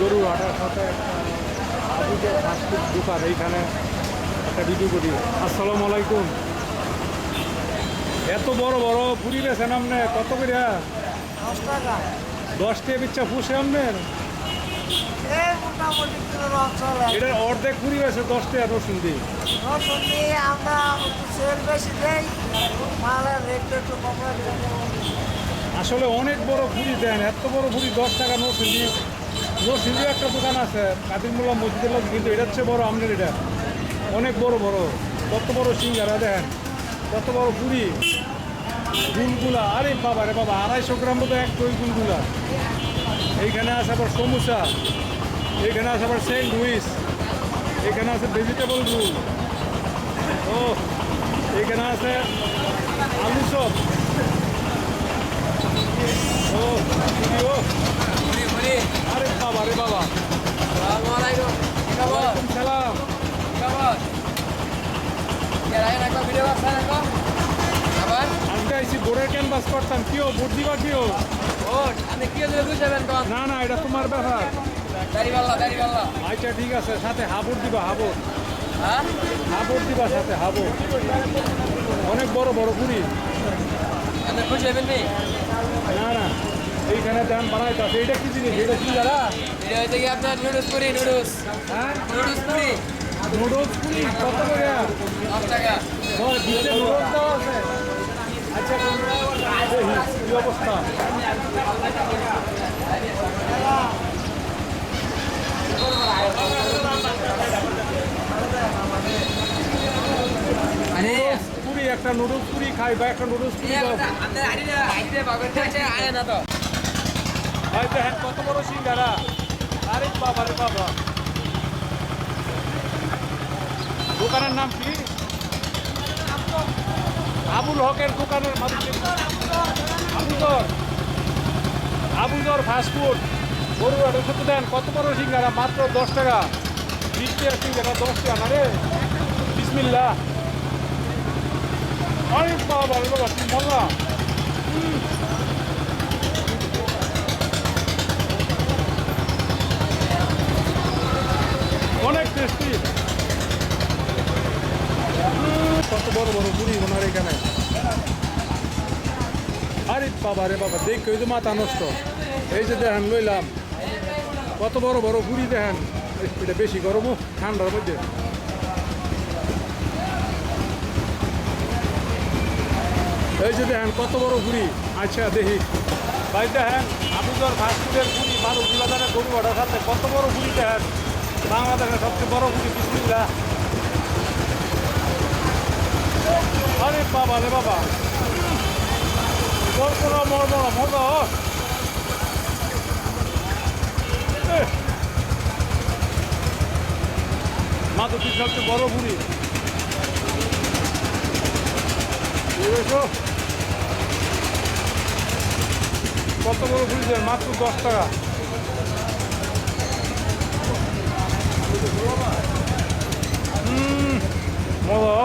গরুর হাটের সাথে একটা আবুজের ফাস্টফুড দোকান, এইখানে একটা ভিডিও করি। আসসালামু আলাইকুম। এত বড় বড় পুরি বেছেন আপনি কত করে? 10 টাকা। 10 টাকা পিচ্ছা পুষে আপনার? এই মোটামুটি চলে। এটার অর্ধেক পুরি বেছে 10 টাকা রসুন দিয়ে। রসুন দিয়ে আমরা একটু সেল বেশি দেই, মালের রেট একটু কম রাখি। আসলে অনেক বড় পুরি দেন, এত বড় পুরি 10 টাকা রসুন দিয়ে। রসুন দিয়ে একটা দোকান আছে কাদির মোল্লা মসজিদের লোক, কিন্তু এটার চেয়ে বড় আপনার এটা অনেক বড় বড়। কত বড় সিঙ্গারা দেন, কত বড় পুরি, গুলগুলা। আরে বাবা রে বাবা, 250 গ্রাম মতো এক ওই গুলগুলা। এইখানে আছে আবার সমোসা, এইখানে আছে আবার স্যান্ডউইচ, এখানে আছে ভেজিটেবল রোল, ও এখানে আছে আলু চপ, ও ও আরে বাবা রে বাবা। ওয়ালাইকুম সালাম। আজকে আইসি বোর্ডের ক্যানভাস করতাম, কিও ভোট দিবা কিও? না না, এটা তোমার ব্যাপার। আচ্ছা ঠিক আছে, সাথে হাবুর দিবা, হাবুর হাবুর দিবা সাথে, হাবুর। অনেক বড় বড় পুরি। না না, এইখানে ধান বানাইতে আছে। এটা কি জিনিস? এটা কি যারা? আপনার নুডলস পুরি, নুডলস হ্যাঁ, নুডলস পুরি নুডলস পুরি কত করে? 10 টাকা। নিচে নুডলস দেওয়া আছে। আচ্ছা দেখি কি অবস্থা। নুডলস পুরি, একটা নুডলস পুরি খাই বা একটা নুডলস পুরি দাও। আপনার আইডিয়া বাগর থেকে আয় না তো। ভাই দেখেন কত বড় সিঙ্গারা। আরে বাবা রে বাবা। দোকানের নাম কি? আবুল হকের দোকানের মালিক আবুজর। আবুজর ফাস্টফুড গরুর হাটের সাথে দেন কত বড় সিঙ্গারা, মাত্র 10 টাকা। 20 টাকা সিঙ্গারা 10 টাকা না রে। বিসমিল্লাহ। আরে বাবা রে বাবা, কি মজা। অনেক টেস্টি। কত বড় বড় পুরি ওনার এখানে। আরে বাবা রে বাবা, দেখে ওই তো মাথা নষ্ট। এই যে দেখেন লইলাম কত বড় বড় পুরি দেখেন। এটা বেশি গরমও ঠান্ডার মধ্যে। এই যে দেখেন কত বড় পুরি। আচ্ছা দেখি ভাই, দেখেন আবুজর ফাস্টফুডের পুরি, বারুদি বাজারের গরু হাটের সাথে কত বড় পুরি দেখেন। বাংলাদেশের সবচেয়ে বড় পুরি। বিসমিল্লাহ। আরে বাবা রে বাবা, মরমরা মরমরা মজা। মাধবীর সবচেয়ে বড় পুরি। কত বড় পুরি দেন, মাত্র 10 টাকা। মজা।